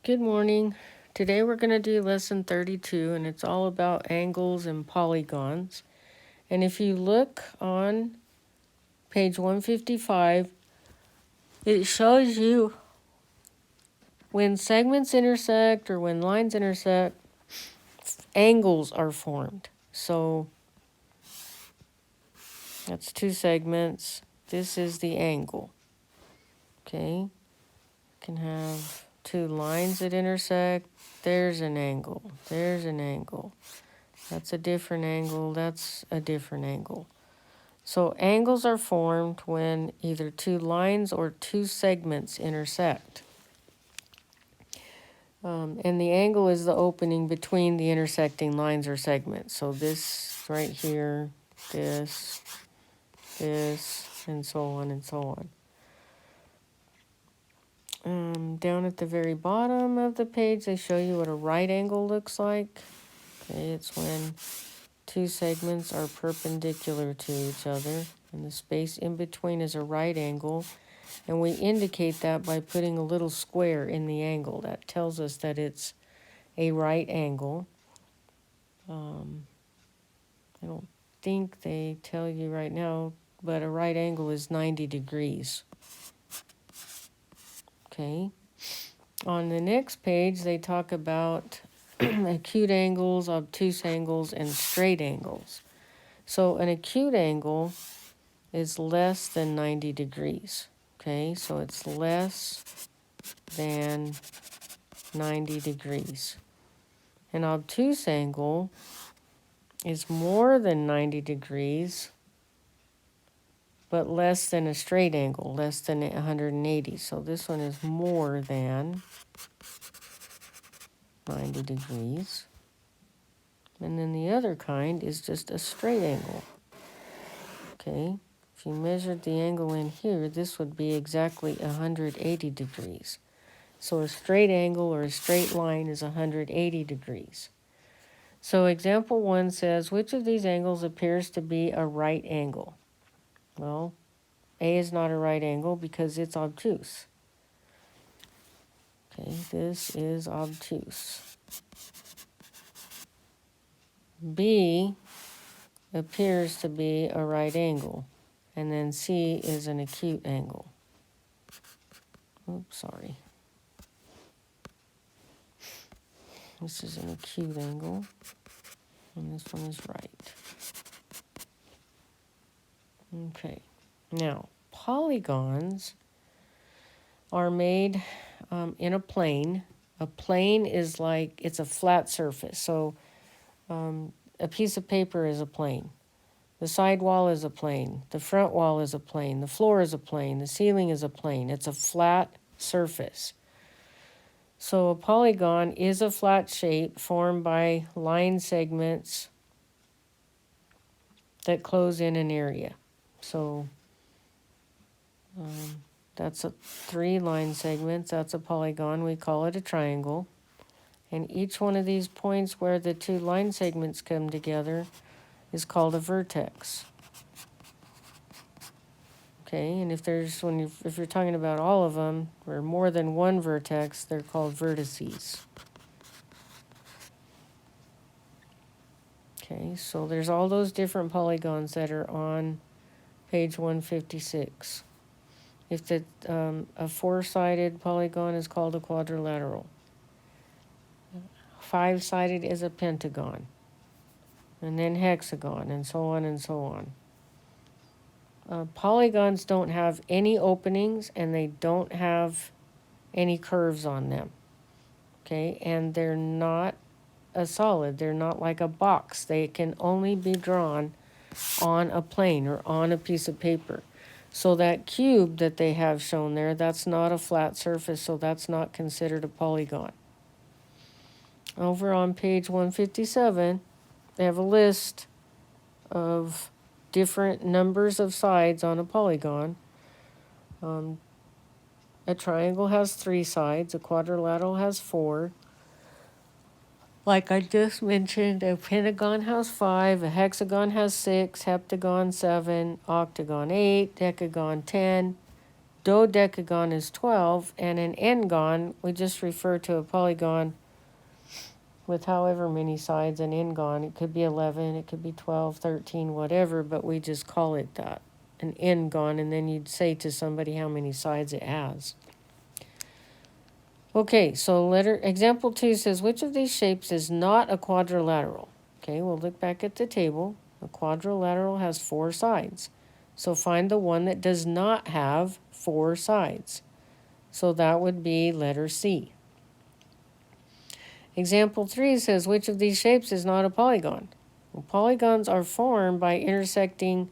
Good morning. Today we're going to do lesson 32 and it's all about angles and polygons. And if you look on page 155, it shows you when segments intersect or when lines intersect, angles are formed. So that's two segments. This is the angle. Okay? Can have two lines that intersect. There's an angle. There's an angle. That's a different angle. That's a different angle. So angles are formed when either two lines or two segments intersect. And the angle is the opening between the intersecting lines or segments. So this right here, this, and so on and so on. Down at the very bottom of the page, they show you what a right angle looks like. Okay, it's when two segments are perpendicular to each other, and the space in between is a right angle. And we indicate that by putting a little square in the angle. That tells us that it's a right angle. I don't think they tell you right now, but a right angle is 90 degrees. Okay. On the next page, they talk about acute angles, obtuse angles, and straight angles. So an acute angle is less than 90 degrees. Okay, so it's less than 90 degrees. An obtuse angle is more than 90 degrees, but less than a straight angle, less than 180. So this one is more than 90 degrees. And then the other kind is just a straight angle. Okay, if you measured the angle in here, this would be exactly 180 degrees. So a straight angle or a straight line is 180 degrees. So example 1 says, which of these angles appears to be a right angle? Well, A is not a right angle because it's obtuse. Okay, this is obtuse. B appears to be a right angle. And then C is an acute angle. Oops, sorry. This is an acute angle. And this one is right. Okay. Now, polygons are made in a plane. A plane is like, it's a flat surface. So a piece of paper is a plane. The side wall is a plane. The front wall is a plane. The floor is a plane. The ceiling is a plane. It's a flat surface. So a polygon is a flat shape formed by line segments that close in an area. So that's 3 line segments. That's a polygon. We call it a triangle. And each one of these points where the 2 line segments come together is called a vertex. Okay, and if you're talking about all of them, or more than one vertex, they're called vertices. Okay, so there's all those different polygons that are on page 156. If a 4-sided polygon is called a quadrilateral. 5-sided is a pentagon. And then hexagon, and so on and so on. Polygons don't have any openings, and they don't have any curves on them. Okay, and they're not a solid. They're not like a box. They can only be drawn on a plane or on a piece of paper. So that cube that they have shown there, that's not a flat surface, so that's not considered a polygon. Over on page 157, they have a list of different numbers of sides on a polygon. A triangle has 3 sides, a quadrilateral has 4. Like I just mentioned, a pentagon has 5, a hexagon has 6, heptagon 7, octagon 8, decagon 10, dodecagon is 12, and an n-gon, we just refer to a polygon with however many sides. An n-gon, it could be 11, it could be 12, 13, whatever, but we just call it that, an n-gon, and then you'd say to somebody how many sides it has. Okay, so example 2 says, which of these shapes is not a quadrilateral? Okay, we'll look back at the table. A quadrilateral has 4 sides. So find the one that does not have 4 sides. So that would be letter C. Example 3 says, which of these shapes is not a polygon? Well, polygons are formed by intersecting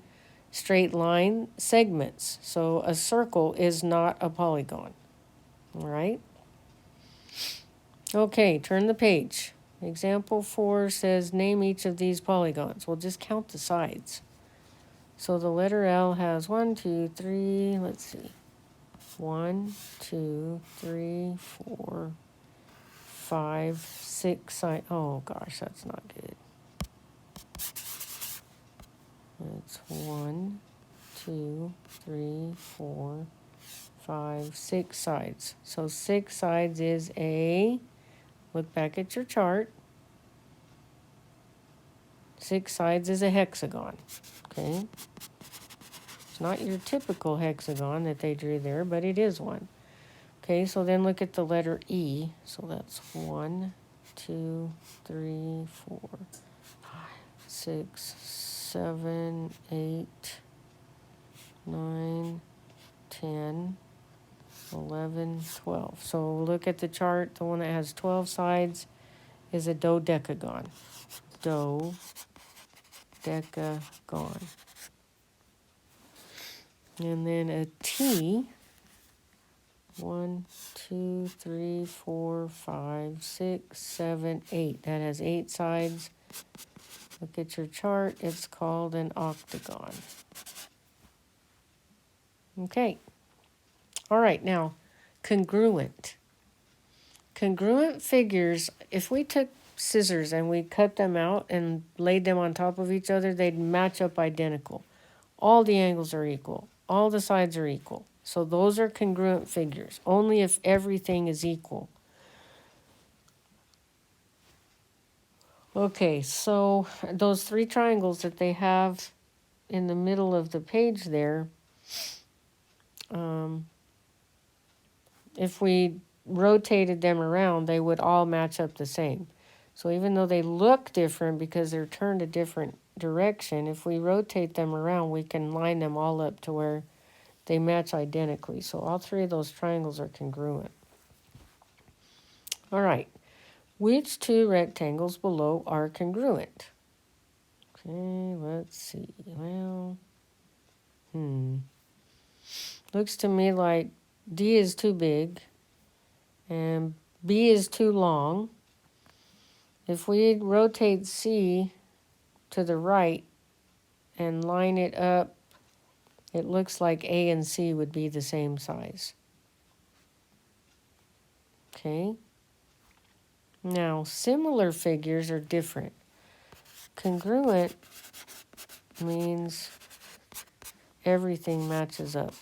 straight line segments. So a circle is not a polygon. All right? Okay, turn the page. Example 4 says, name each of these polygons. We'll just count the sides. So the letter L has 1, 2, 3, let's see. 1, 2, 3, 4, 5, 6 sides. Oh gosh, that's not good. It's 1, 2, 3, 4, 5, 6 sides. So 6 sides is a, look back at your chart. 6 sides is a hexagon, okay? It's not your typical hexagon that they drew there, but it is one. Okay, so then look at the letter E. So that's 1, 2, 3, 4, 5, 6, 7, 8, 9, 10, 11, 12. So look at the chart. The one that has 12 sides is a dodecagon. Dodecagon. And then a T, 1, 2, 3, 4, 5, 6, 7, 8. That has 8 sides. Look at your chart. It's called an octagon. Okay. All right, now, congruent. Congruent figures, if we took scissors and we cut them out and laid them on top of each other, they'd match up identical. All the angles are equal. All the sides are equal. So those are congruent figures, only if everything is equal. Okay, so those 3 triangles that they have in the middle of the page there, if we rotated them around, they would all match up the same. So even though they look different because they're turned a different direction, if we rotate them around, we can line them all up to where they match identically. So all 3 of those triangles are congruent. All right. Which 2 rectangles below are congruent? Okay, let's see. Well, looks to me like D is too big and B is too long. If we rotate C to the right and line it up, it looks like A and C would be the same size. Okay. Now, similar figures are different. Congruent means everything matches up.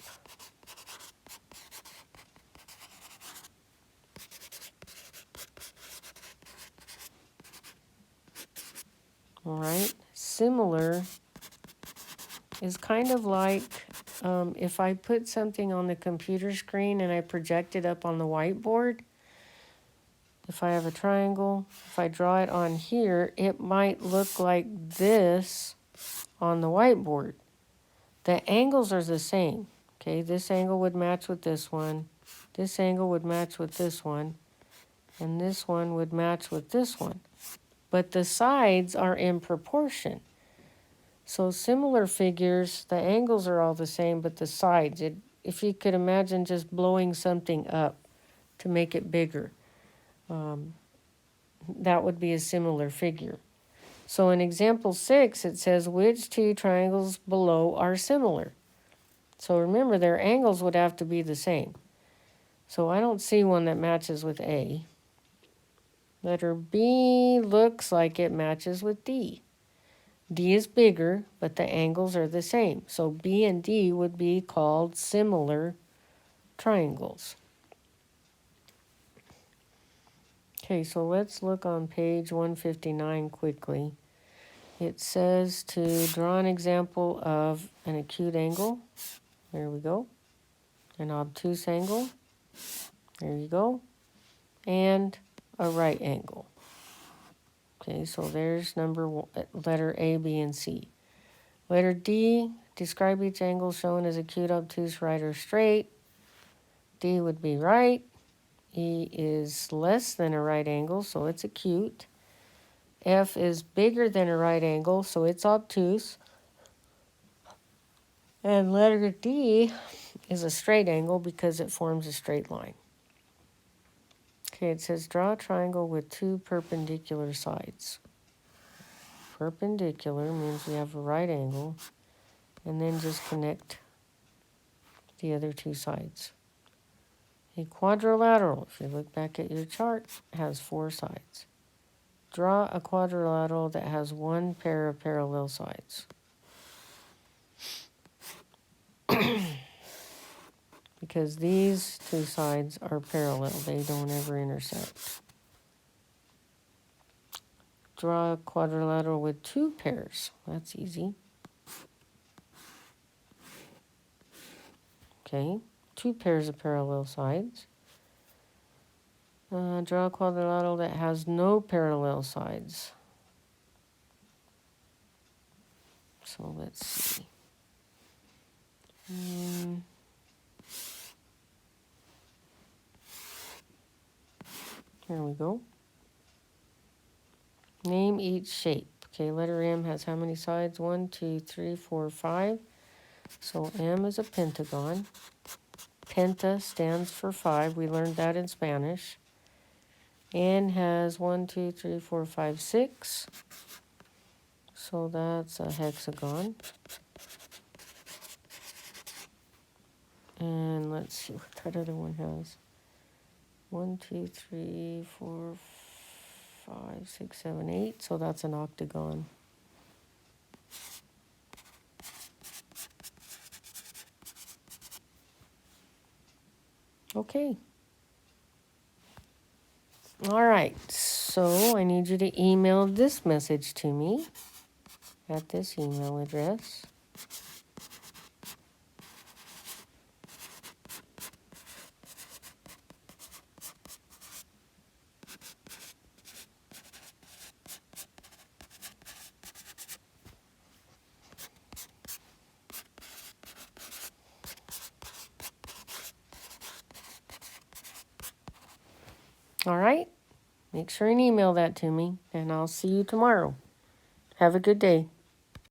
All right. Similar is kind of like if I put something on the computer screen and I project it up on the whiteboard. If I have a triangle, if I draw it on here, it might look like this on the whiteboard. The angles are the same. Okay, this angle would match with this one. This angle would match with this one. And this one would match with this one. But the sides are in proportion. So similar figures, the angles are all the same, but the sides, if you could imagine just blowing something up to make it bigger, that would be a similar figure. So in example 6, it says, which 2 triangles below are similar? So remember, their angles would have to be the same. So I don't see one that matches with A. Letter B looks like it matches with D. D is bigger, but the angles are the same. So B and D would be called similar triangles. Okay, so let's look on page 159 quickly. It says to draw an example of an acute angle. There we go. An obtuse angle. There you go. And a right angle. Okay, so there's letter A, B, and C. Letter D, describe each angle shown as acute, obtuse, right, or straight. D would be right. E is less than a right angle, so it's acute. F is bigger than a right angle, so it's obtuse. And letter D is a straight angle because it forms a straight line. Okay, it says draw a triangle with two perpendicular sides. Perpendicular means we have a right angle, and then just connect the other two sides. A quadrilateral, if you look back at your chart, has four sides. Draw a quadrilateral that has one pair of parallel sides. Because these two sides are parallel, they don't ever intersect. Draw a quadrilateral with two pairs. That's easy. Okay, two pairs of parallel sides. Draw a quadrilateral that has no parallel sides. So let's see. Here we go. Name each shape. Okay, letter M has how many sides? 1, 2, 3, 4, 5. So M is a pentagon. Penta stands for 5. We learned that in Spanish. N has 1, 2, 3, 4, 5, 6. So that's a hexagon. And let's see what that other one has. 1, 2, 3, 4, 5, 6, 7, 8. So that's an octagon. Okay. All right. So I need you to email this message to me at this email address. All right. Make sure and email that to me, and I'll see you tomorrow. Have a good day.